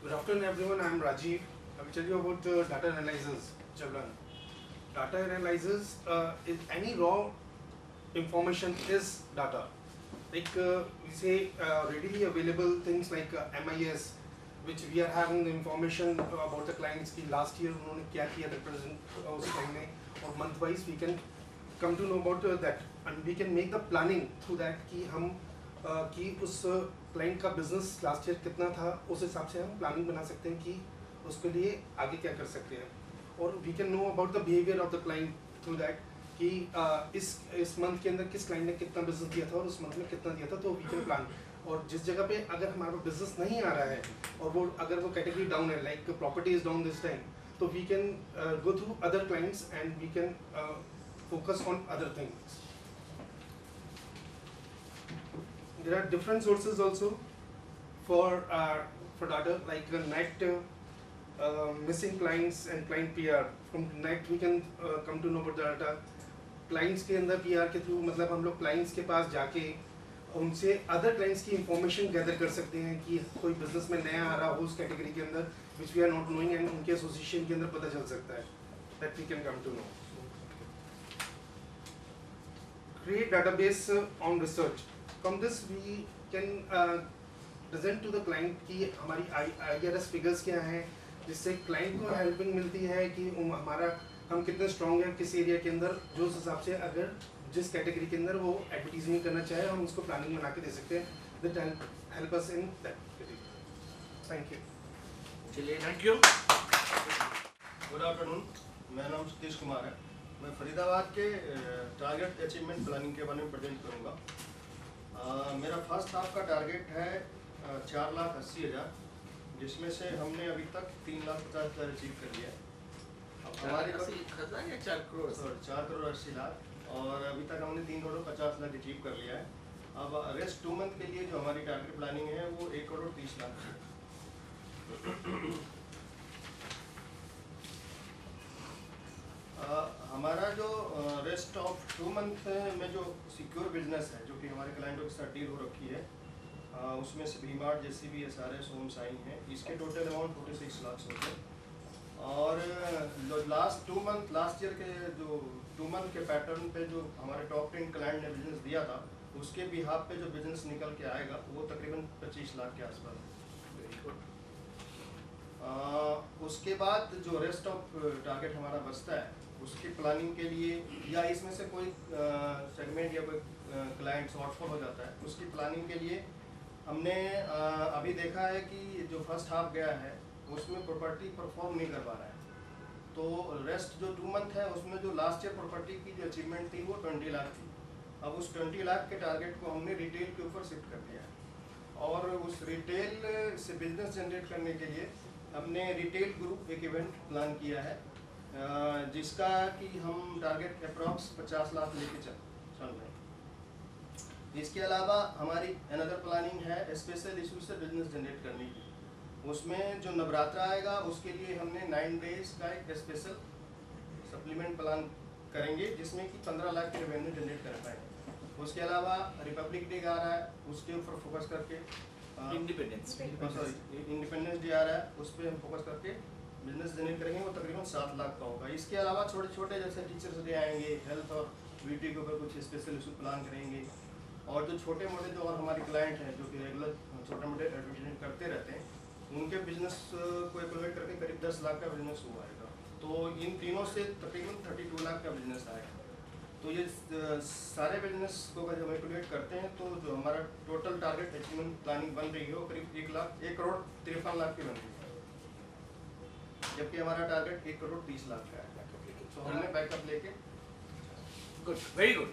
Good afternoon, everyone. I'm Rajiv. I will tell you about data analyzers, Chavlan. Data analyzers is any raw information is data. Like we say, readily available things like MIS, which we are having the information about the clients की last year उन्होंने क्या किया था present उस time में और month wise we can come to know about that and we can make the planning through that कि हम कि उस क्लाइंट का बिजनेस लास्ट ईयर कितना था उस हिसाब से हम प्लानिंग बना सकते हैं कि उसके लिए आगे क्या कर सकते हैं और we can know about the behaviour of the client through that कि इस मंथ के अंदर किस क्लाइंट ने कितना बिजनेस दिया था और उस मंथ में कितना दिया था तो वी कैन प्लान और जिस जगह पे अगर हमारा बिजनेस नहीं आ रहा है और वो अगर वो कैटेगरी डाउन है like property is down this time तो we can go through other clients and we can focus on other things. There are different sources also for data like net missing clients and client PR. From net we can come to know about the data. Clients के अंदर PR के through मतलब हम लोग clients के पास जाके उनसे other clients की information gather कर सकते हैं कि कोई business में नया आ रहा हो उस category के अंदर which we are not knowing and उनके association के अंदर पता चल सकता है. That we can come to know. Create database on research. From this we can present to the client कि हमारी IRS figures क्या हैं जिससे client को helping मिलती है कि हमारा हम कितने strong हैं किस area के अंदर जो उस हिसाब से अगर जिस category के अंदर वो advertising करना चाहे हम उसको planning बना के दे सकते हैं. That help us in that. Thank you. चलिए थैंक यू. Good afternoon. मेरा नाम सतीश कुमार है. मैं फरीदाबाद के टारगेट अचीवमेंट प्लानिंग के बारे में प्रेजेंट करूँगा. मेरा फर्स्ट हाफ का टारगेट है 4,80,000 जिसमें से हमने अभी तक 3,50,000 अचीव कर लिया है. अब हमारे 4 करोड़ 4 करोड़ 80 लाख और अभी तक हमने 3 करोड़ 50 लाख अचीव कर लिया है. अब रेस्ट 2 मंथ के लिए जो हमारी टारगेट प्लानिंग है वो 1 करोड़ 30 लाख है. हमारा जो रेस्ट ऑफ 2 मंथ में जो सिक्योर बिजनेस है जो कि हमारे क्लाइंटों के साथ डील हो रखी है उसमें से V Mart JCB SRS home sign है. इसके टोटल अमाउंट 46 लाख होते हैं और जो लास्ट 2 मंथ लास्ट ईयर के जो 2 मंथ के पैटर्न पे जो हमारे टॉप 10 क्लाइंट ने बिजनेस दिया था उसके बिहाफ पे जो बिजनेस निकल के आएगा वो तकरीबन 25 लाख के आसपास है. उसके बाद जो रेस्ट ऑफ टारगेट हमारा बचता है उसकी प्लानिंग के लिए या इसमें से कोई सेगमेंट या कोई क्लाइंट शॉर्टफॉल हो जाता है उसकी प्लानिंग के लिए हमने अभी देखा है कि जो फर्स्ट हाफ गया है उसमें प्रॉपर्टी परफॉर्म नहीं कर पा रहा है. तो रेस्ट जो 2 मंथ है उसमें जो लास्ट ईयर प्रॉपर्टी की जो अचीवमेंट थी वो 20 लाख थी. अब उस 20 लाख के टारगेट को हमने रिटेल के ऊपर शिफ्ट कर दिया है और उस रिटेल से बिजनेस जनरेट करने के लिए हमने रिटेल ग्रुप एक इवेंट प्लान किया है जिसका कि हम टारगेट अप्रॉक्स 50 लाख लेके चल रहे हैं. इसके अलावा हमारी अनदर प्लानिंग है स्पेशल इशू से बिजनेस जनरेट करने की. उसमें जो नवरात्रा आएगा उसके लिए हमने 9 डेज का एक स्पेशल सप्लीमेंट प्लान करेंगे जिसमें कि 15 लाख की रेवेन्यू जनरेट कर पाएंगे. उसके अलावा रिपब्लिक डे आ रहा है उसके ऊपर फोकस करके इंडिपेंडेंस डे आ रहा है उस पर हम फोकस करके बिजनेस जनरेट करेंगे. वो तकरीबन 7 लाख का होगा. इसके अलावा छोटे छोटे जैसे टीचर्स डे आएंगे हेल्थ और ब्यूटी के ऊपर कुछ स्पेशल इशू प्लान करेंगे और जो छोटे मोटे जो और हमारे क्लाइंट हैं जो कि रेगुलर छोटे मोटे एडवर्टाइजमेंट करते रहते हैं उनके बिजनेस को एकोमोडेट करके करीब 10 लाख का बिजनेस हुआ आएगा. तो इन तीनों से तकरीबन 32 लाख का बिजनेस आएगा. तो ये सारे बिजनेस को अगर हम एकोमोडेट करते हैं तो जो हमारा टोटल टारगेट अचीवमेंट प्लानिंग बन रही है वो करीब 1 करोड़ 53 लाख की बन रही है जबकि हमारा टारगेट 1 करोड़ 30 लाख का है. तो हमने बैकअप लेके गुड वेरी गुड.